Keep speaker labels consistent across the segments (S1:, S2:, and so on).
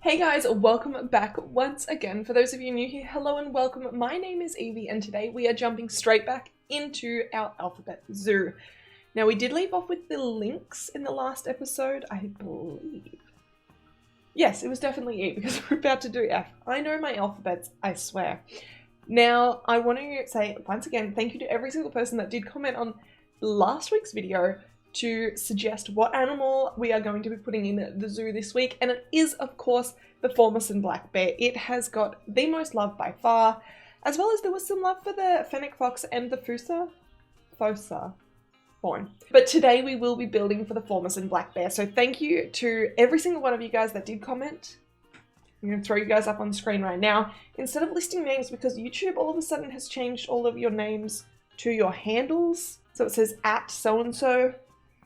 S1: Hey guys, welcome back once again. For those of you new here, hello and welcome. My name is Evie and today we are jumping straight back into our alphabet zoo. Now we did leave off with the links in the last episode, I believe. Yes, it was definitely E because we're about to do F. I know my alphabets, I swear. Now I want to say once again, thank you to every single person that did comment on last week's video to suggest what animal we are going to be putting in the zoo this week, and it is of course the Formosan Black Bear. It has got the most love by far, as well as there was some love for the fennec fox and the fossa fawn. But today we will be building for the Formosan Black Bear, so thank you to every single one of you guys that did comment. I'm going to throw you guys up on screen right now. Instead of listing names, because YouTube all of a sudden has changed all of your names to your handles, so it says at so-and-so.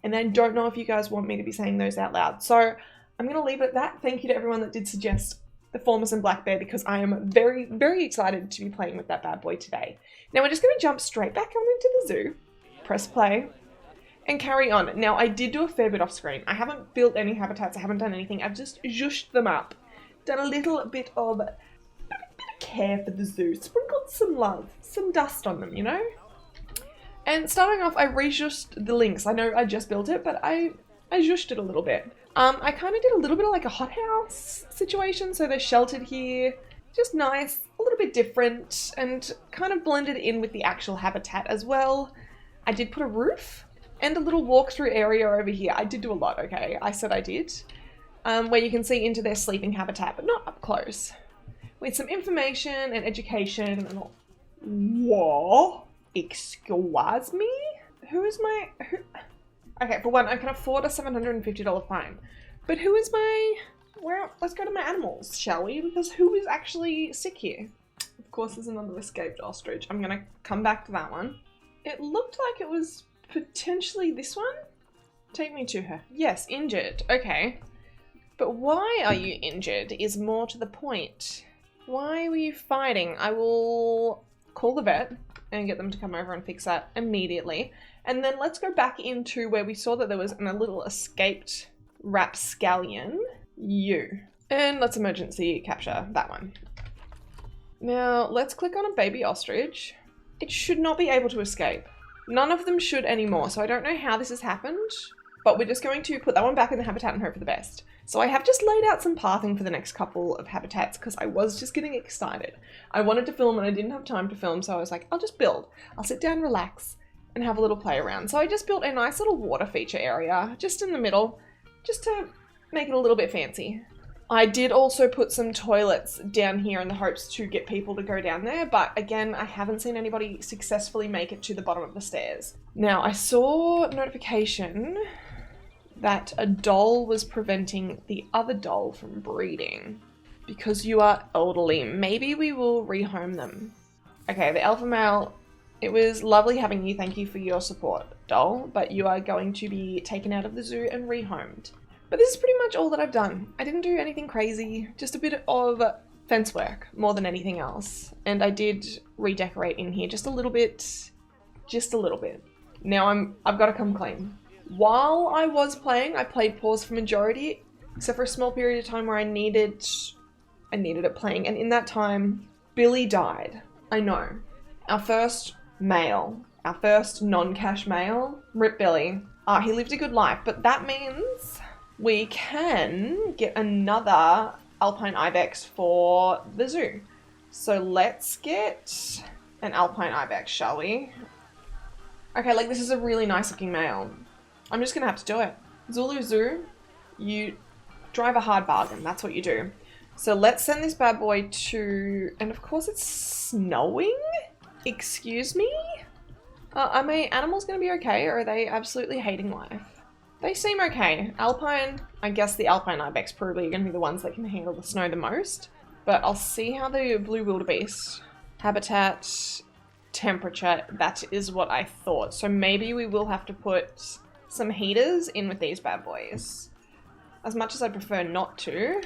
S1: And I don't know if you guys want me to be saying those out loud. So I'm going to leave it at that. Thank you to everyone that did suggest the Formosan Black Bear because I am very, very excited to be playing with that bad boy today. Now we're just going to jump straight back on into the zoo, press play, and carry on. Now I did do a fair bit off screen. I haven't built any habitats. I haven't done anything. I've just zhushed them up. Done a little bit of care for the zoo. Sprinkled some love, some dust on them, you know? And starting off, I re-zhushed the links. I know I just built it, but I zhushed it a little bit. I kind of did a little bit of like a hothouse situation, so they're sheltered here. Just nice, a little bit different, and kind of blended in with the actual habitat as well. I did put a roof and a little walkthrough area over here. I did do a lot, okay? I said I did. Where you can see into their sleeping habitat, but not up close. With some information and education and all. Whoa! Excuse me? Okay, for one, I can afford a $750 fine. But who is well, let's go to my animals, shall we? Because who is actually sick here? Of course, there's another escaped ostrich. I'm gonna come back to that one. It looked like it was potentially this one. Take me to her. Yes, injured. Okay. But why are you injured is more to the point. Why were you fighting? I will call the vet and get them to come over and fix that immediately. And then let's go back into where we saw that there was a little escaped rapscallion. And let's emergency capture that one. Now let's click on a baby ostrich. It should not be able to escape. None of them should anymore, so I don't know how this has happened, but we're just going to put that one back in the habitat and hope for the best. So I have just laid out some pathing for the next couple of habitats because I was just getting excited. I wanted to film and I didn't have time to film, so I was like, I'll just build. I'll sit down, relax, and have a little play around. So I just built a nice little water feature area just in the middle, just to make it a little bit fancy. I did also put some toilets down here in the hopes to get people to go down there, but again, I haven't seen anybody successfully make it to the bottom of the stairs. Now, I saw notification that a doll was preventing the other doll from breeding because you are elderly. Maybe we will rehome them. Okay, the alpha male, it was lovely having you. Thank you for your support, doll, but you are going to be taken out of the zoo and rehomed. But this is pretty much all that I've done. I didn't do anything crazy, just a bit of fence work more than anything else. And I did redecorate in here just a little bit, Now I've got to come clean. While I was playing, I played pause for majority, except for a small period of time where I needed it playing, and in that time, Billy died. I know. Our first male, our first non-cash male, Rip Billy. He lived a good life, but that means we can get another alpine ibex for the zoo. So let's get an alpine ibex, shall we? Okay, like this is a really nice looking male. I'm just gonna have to do it. Zulu Zoo, you drive a hard bargain. That's what you do. So let's send this bad boy to, and of course it's snowing? Excuse me? Are my animals gonna be okay, or are they absolutely hating life? They seem okay. Alpine, I guess the alpine ibex probably are gonna be the ones that can handle the snow the most, but I'll see how the blue wildebeest, habitat, temperature, that is what I thought. So maybe we will have to put some heaters in with these bad boys. As much as I prefer not to.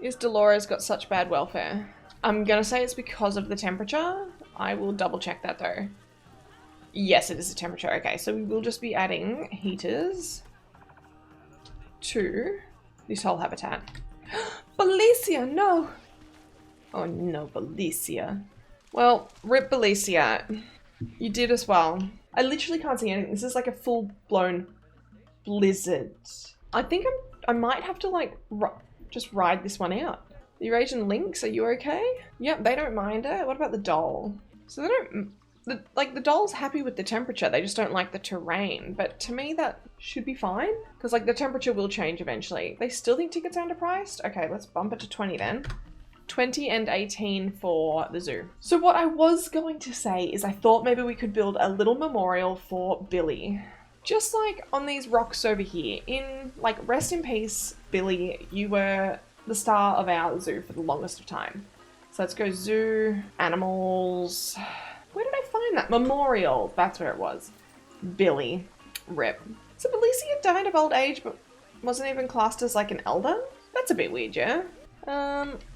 S1: Is Dolores got such bad welfare? I'm gonna say it's because of the temperature. I will double check that though. Yes, it is the temperature. Okay, so we will just be adding heaters to this whole habitat. Bless Belicia, no. Oh no, Belicia. Well, rip Belicia. You did as well. I literally can't see anything. This is like a full-blown blizzard. I think I might have to like just ride this one out. The Eurasian lynx, are you okay? Yep, they don't mind it. What about the doll? So they don't, the doll's happy with the temperature. They just don't like the terrain. But to me, that should be fine. Because like the temperature will change eventually. They still think tickets are underpriced? Okay, let's bump it to 20 then. 20 and 18 for the zoo. So what I was going to say is I thought maybe we could build a little memorial for Billy. Just like on these rocks over here. In like, rest in peace, Billy. You were the star of our zoo for the longest of time. So let's go zoo, animals. Where did I find that? Memorial. That's where it was. Billy. Rip. So Belicia died of old age but wasn't even classed as like an elder? That's a bit weird, yeah?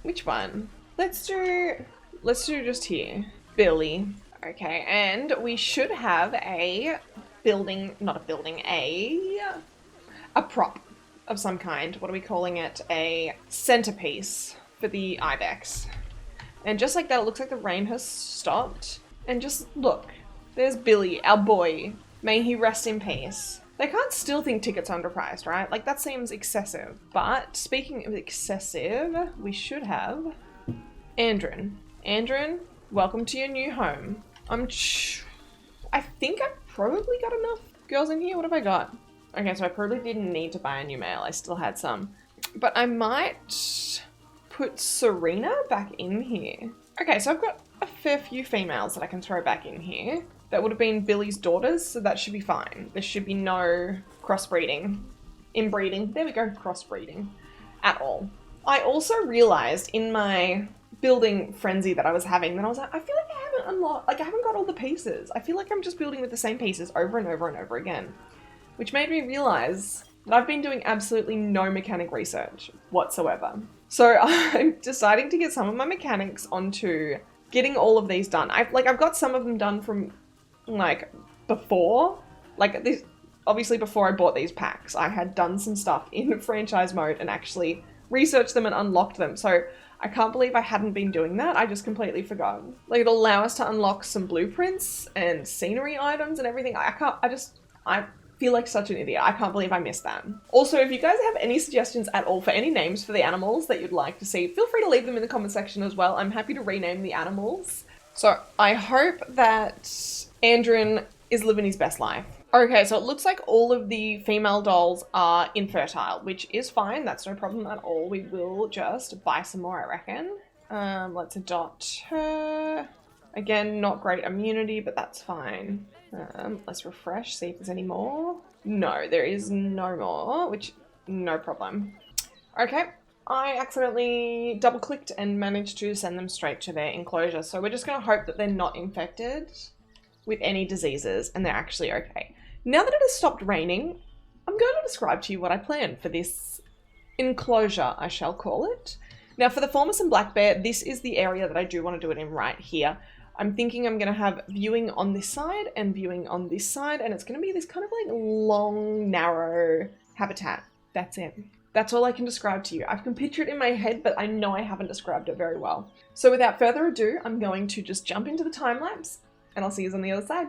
S1: Which one? Let's do just here. Billy. Okay, and we should have a building, not a building, a prop of some kind. What are we calling it? A centerpiece for the ibex. And just like that, it looks like the rain has stopped. And just look, there's Billy, our boy. May he rest in peace. They can't still think tickets are underpriced, right? Like, that seems excessive. But speaking of excessive, we should have Andrin. Andrin, welcome to your new home. I think I've probably got enough girls in here. What have I got? Okay, so I probably didn't need to buy a new male. I still had some. But I might put Serena back in here. Okay, so I've got a fair few females that I can throw back in here. That would have been Billy's daughters, so that should be fine. There should be no crossbreeding. Inbreeding. There we go, crossbreeding. At all. I also realized in my building frenzy that I was having that I was like, I feel like I haven't unlocked, like I haven't got all the pieces. I feel like I'm just building with the same pieces over and over and over again. Which made me realize that I've been doing absolutely no mechanic research whatsoever. So I'm deciding to get some of my mechanics onto getting all of these done. I've got some of them done from like before, like this, obviously before I bought these packs, I had done some stuff in franchise mode and actually researched them and unlocked them. So I can't believe I hadn't been doing that. I just completely forgot. Like, it'll allow us to unlock some blueprints and scenery items and everything. I feel like such an idiot. I can't believe I missed that. Also, if you guys have any suggestions at all for any names for the animals that you'd like to see, feel free to leave them in the comment section as well. I'm happy to rename the animals. So I hope that Andrin is living his best life. Okay, so it looks like all of the female dolls are infertile, which is fine. That's no problem at all. We will just buy some more, I reckon. Let's adopt her. Again, not great immunity, but that's fine. Let's refresh, see if there's any more. No, there is no more, which, no problem. Okay, I accidentally double clicked and managed to send them straight to their enclosure. So we're just gonna hope that they're not infected with any diseases and they're actually okay. Now that it has stopped raining, I'm going to describe to you what I planned for this enclosure, I shall call it. Now for the Formosan Black Bear, this is the area that I do want to do it in right here. I'm thinking I'm going to have viewing on this side and viewing on this side, and it's going to be this kind of like long, narrow habitat. That's it. That's all I can describe to you. I can picture it in my head, but I know I haven't described it very well. So without further ado, I'm going to just jump into the time lapse, and I'll see you on the other side.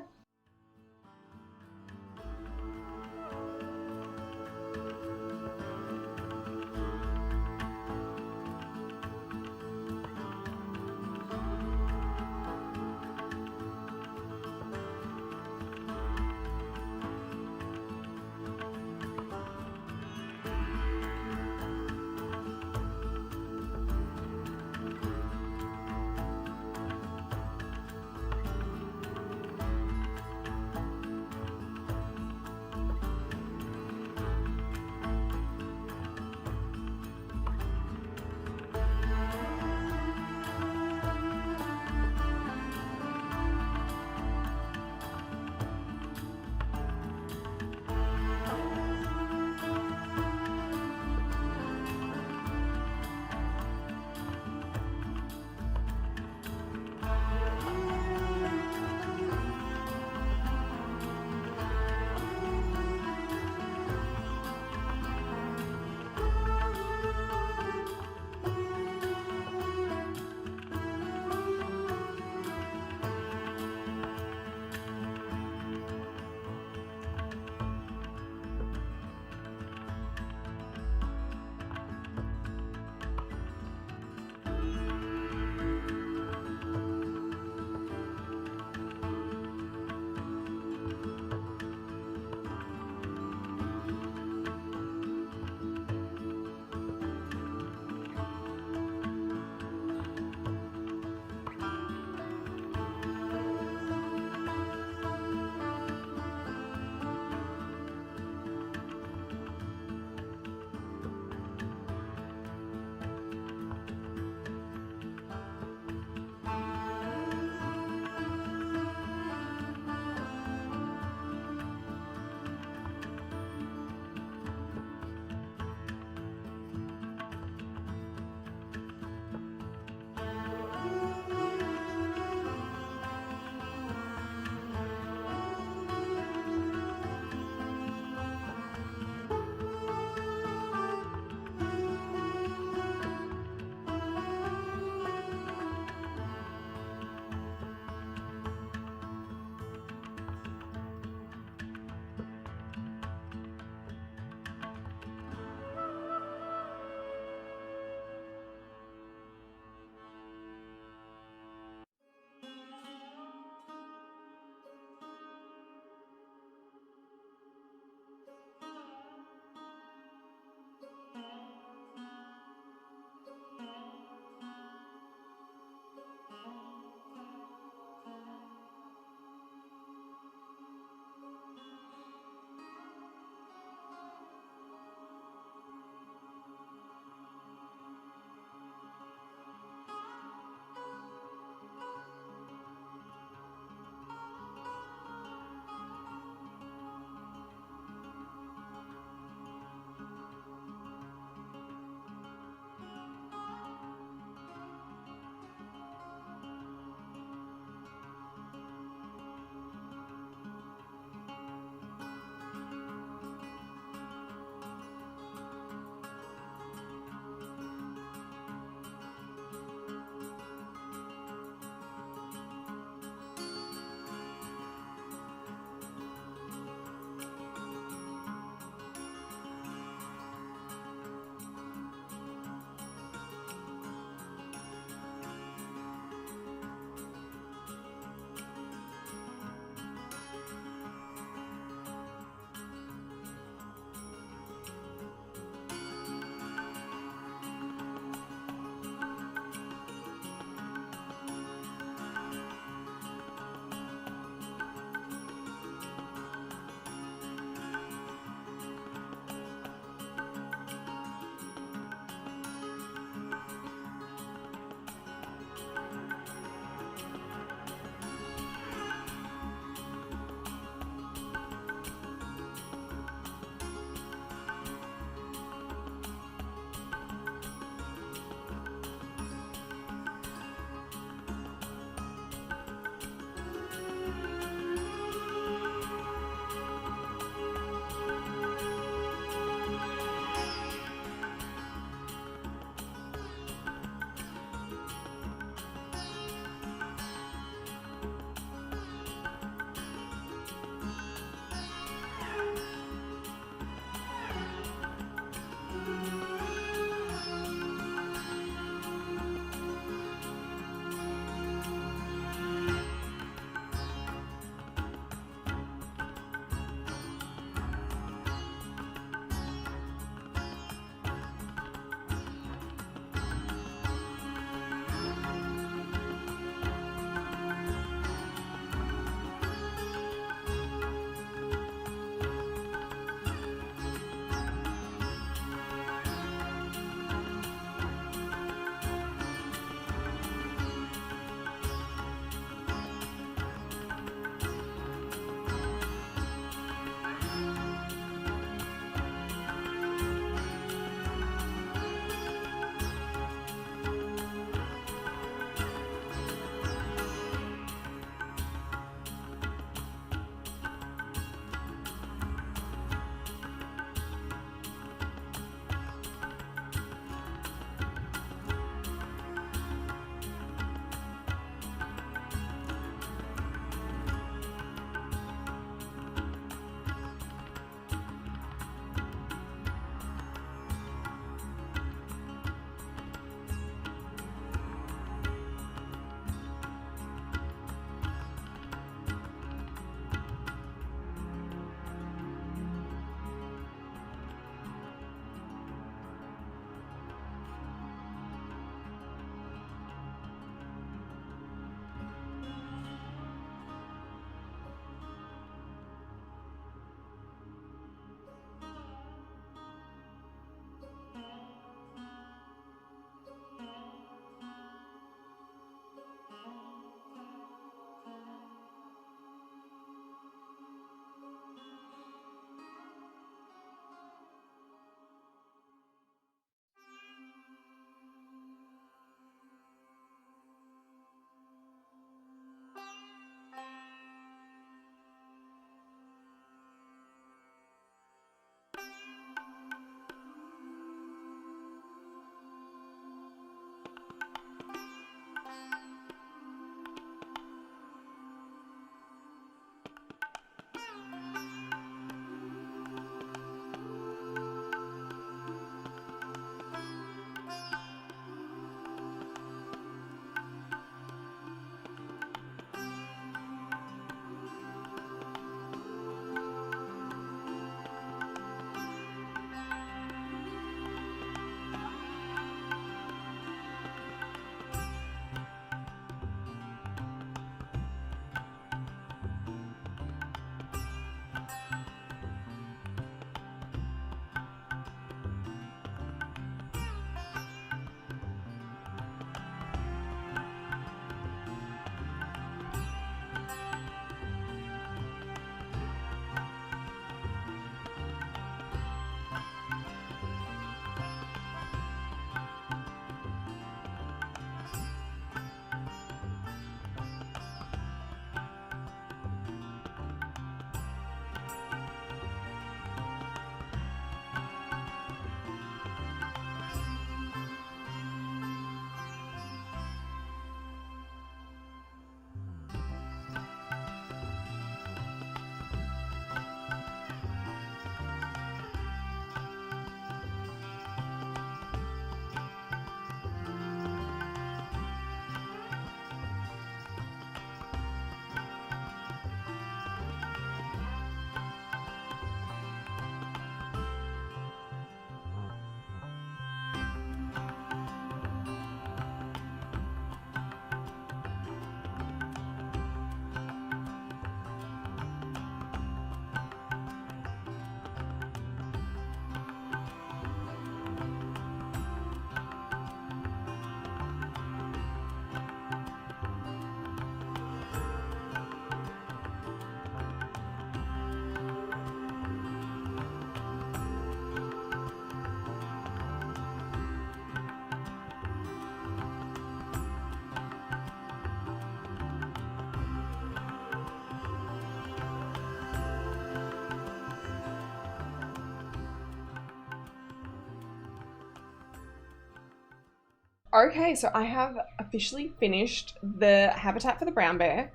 S1: Okay, so I have officially finished the habitat for the brown bear.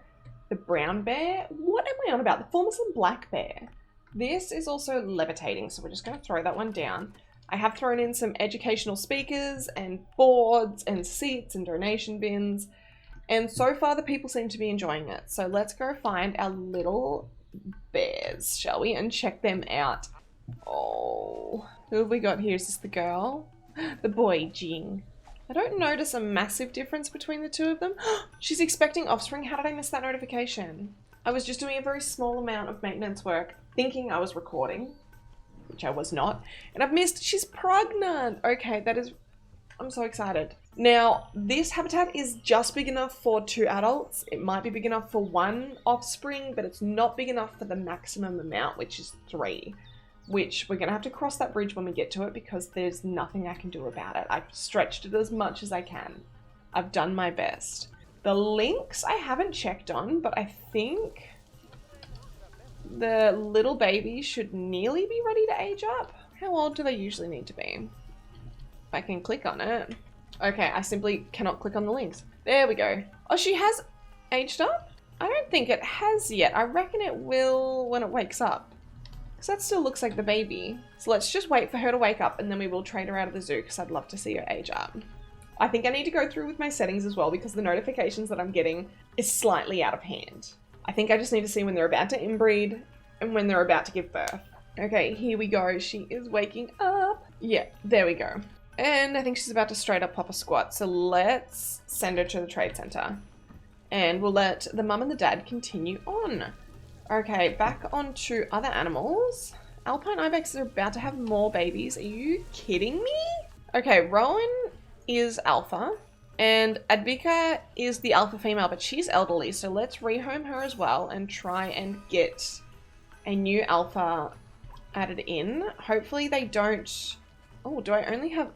S1: The brown bear? What am I on about? The Formosan Black Bear. This is also levitating, so we're just going to throw that one down. I have thrown in some educational speakers and boards and seats and donation bins. And so far the people seem to be enjoying it. So let's go find our little bears, shall we? And check them out. Oh, who have we got here? Is this the girl? The boy, Jing. I don't notice a massive difference between the two of them. She's expecting offspring. How did I miss that notification? I was just doing a very small amount of maintenance work, thinking I was recording, which I was not. And I've missed, she's pregnant. Okay, that is, I'm so excited. Now, this habitat is just big enough for 2 adults. It might be big enough for 1 offspring, but it's not big enough for the maximum amount, which is 3. Which we're going to have to cross that bridge when we get to it because there's nothing I can do about it. I've stretched it as much as I can. I've done my best. The lynx I haven't checked on, but I think the little baby should nearly be ready to age up. How old do they usually need to be? If I can click on it. Okay, I simply cannot click on the lynx. There we go. Oh, she has aged up? I don't think it has yet. I reckon it will when it wakes up. Because that still looks like the baby. So let's just wait for her to wake up and then we will trade her out of the zoo because I'd love to see her age up. I think I need to go through with my settings as well because the notifications that I'm getting is slightly out of hand. I think I just need to see when they're about to inbreed and when they're about to give birth. Okay, here we go. She is waking up. Yeah, there we go. And I think she's about to straight up pop a squat. So let's send her to the trade center. And we'll let the mum and the dad continue on. Okay, back onto other animals. Alpine ibex are about to have more babies. Are you kidding me? Okay, Rowan is alpha and Advika is the alpha female, but she's elderly. So let's rehome her as well and try and get a new alpha added in. Hopefully they don't... Oh, do I only have...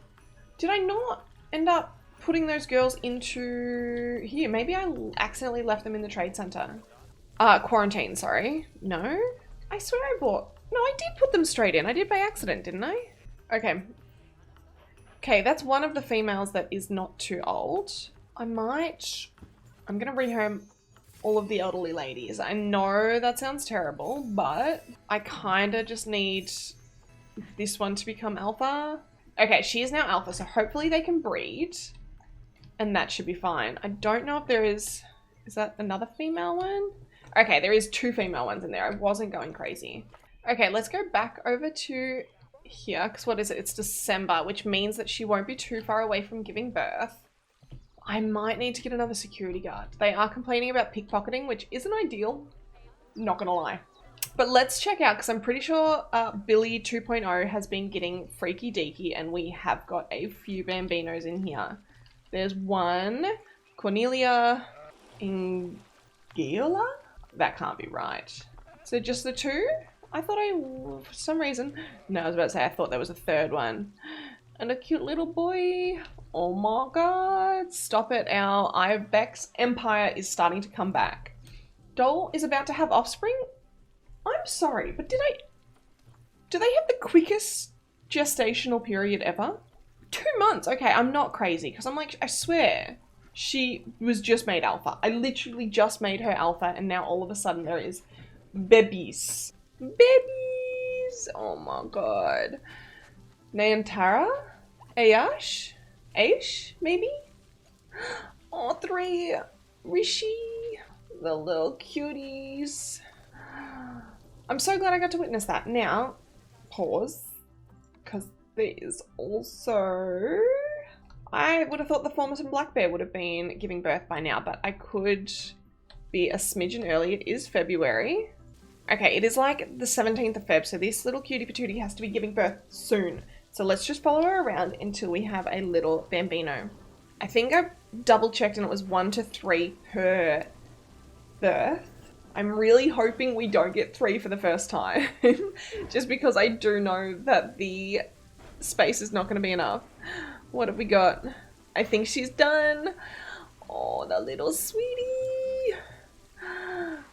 S1: Did I not end up putting those girls into here? Maybe I accidentally left them in the trade center. Quarantine, sorry. No? I swear I bought... No, I did put them straight in. I did by accident, didn't I? Okay. Okay, that's one of the females that is not too old. I'm gonna rehome all of the elderly ladies. I know that sounds terrible, but I kinda just need this one to become alpha. Okay, she is now alpha, so hopefully they can breed. And that should be fine. I don't know if there is... Is that another female one? Okay, there is 2 female ones in there. I wasn't going crazy. Okay, let's go back over to here, because what is it? It's December, which means that she won't be too far away from giving birth. I might need to get another security guard. They are complaining about pickpocketing, which isn't ideal. Not gonna lie. But let's check out, because I'm pretty sure Billy 2.0 has been getting freaky deaky, and we have got a few bambinos in here. There's one, Cornelia Ingiola? That can't be right. So just the 2? I thought for some reason, no, I was about to say I thought there was a 3rd one. And a cute little boy. Oh my god, stop it. Our Ibex empire is starting to come back. Doll is about to have offspring? I'm sorry, but do they have the quickest gestational period ever? 2 months, okay, I'm not crazy, because I'm like, I swear, she was just made alpha. I literally just made her alpha, and now all of a sudden there is babies. Babies! Oh my god. Nayantara? Ayash? Aish, maybe? Oh, 3. Rishi. The little cuties. I'm so glad I got to witness that. Now, pause. Because there is also... I would have thought the Formosan Black Bear would have been giving birth by now, but I could be a smidgen early. It is February. Okay, it is like the 17th of Feb, so this little cutie patootie has to be giving birth soon. So let's just follow her around until we have a little bambino. I think I've double checked and it was 1 to 3 per birth. I'm really hoping we don't get 3 for the first time, just because I do know that the space is not going to be enough. What have we got? I think she's done. Oh, the little sweetie.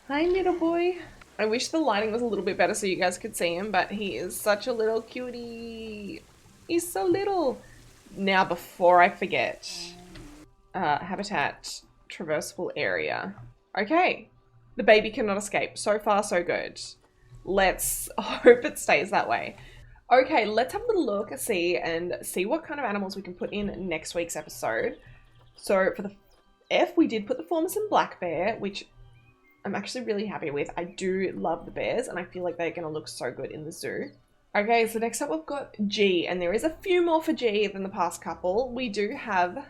S1: Hi, little boy. I wish the lighting was a little bit better so you guys could see him, but he is such a little cutie. He's so little. Now, before I forget, Habitat traversable area. Okay. The baby cannot escape. So far, so good. Let's hope it stays that way. Okay, let's have a little look, see what kind of animals we can put in next week's episode. So for the F, we did put the Formosan Black Bear, which I'm actually really happy with. I do love the bears, and I feel like they're going to look so good in the zoo. Okay, so next up we've got G, and there is a few more for G than the past couple. We do have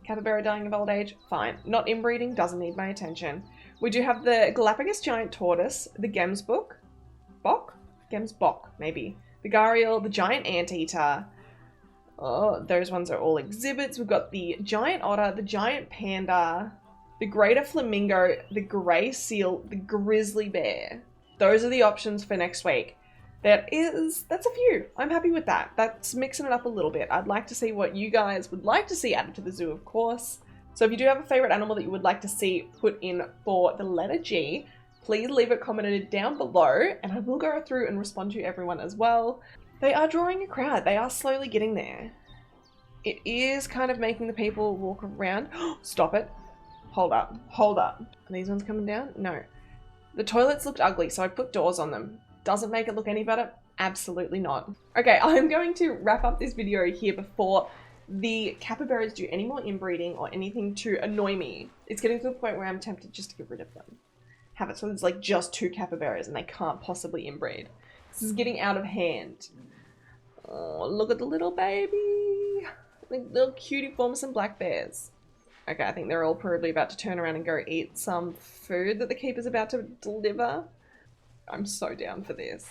S1: capybara dying of old age. Fine. Not inbreeding, doesn't need my attention. We do have the Galapagos giant tortoise, the Gemsbok, maybe. The gharial, the giant anteater. Oh, those ones are all exhibits. We've got the giant otter, the giant panda, the greater flamingo, the grey seal, the grizzly bear. Those are the options for next week. That's a few. I'm happy with that. That's mixing it up a little bit. I'd like to see what you guys would like to see added to the zoo, of course. So if you do have a favorite animal that you would like to see put in for the letter G, please leave it commented down below, and I will go through and respond to everyone as well. They are drawing a crowd. They are slowly getting there. It is kind of making the people walk around. Stop it. Hold up. Hold up. Are these ones coming down? No. The toilets looked ugly, so I put doors on them. Doesn't make it look any better? Absolutely not. Okay, I'm going to wrap up this video here before the capybaras do any more inbreeding or anything to annoy me. It's getting to the point where I'm tempted just to get rid of them. Have it so there's like just 2 capybaras and they can't possibly inbreed. This is getting out of hand. Oh, look at the little baby. Like little cutie Formosan Black Bears. Okay, I think they're all probably about to turn around and go eat some food that the keeper's about to deliver. I'm so down for this.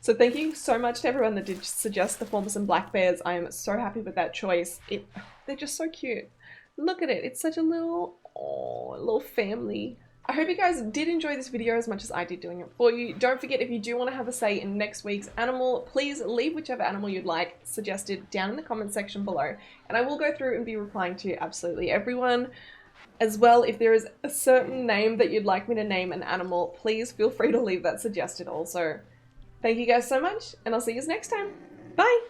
S1: So thank you so much to everyone that did suggest the Formosan Black Bears. I am so happy with that choice. They're just so cute. Look at it. It's such a little family. I hope you guys did enjoy this video as much as I did doing it for you. Don't forget, if you do want to have a say in next week's animal, please leave whichever animal you'd like suggested down in the comment section below. And I will go through and be replying to absolutely everyone. As well, if there is a certain name that you'd like me to name an animal, please feel free to leave that suggested also. Thank you guys so much, and I'll see you next time. Bye!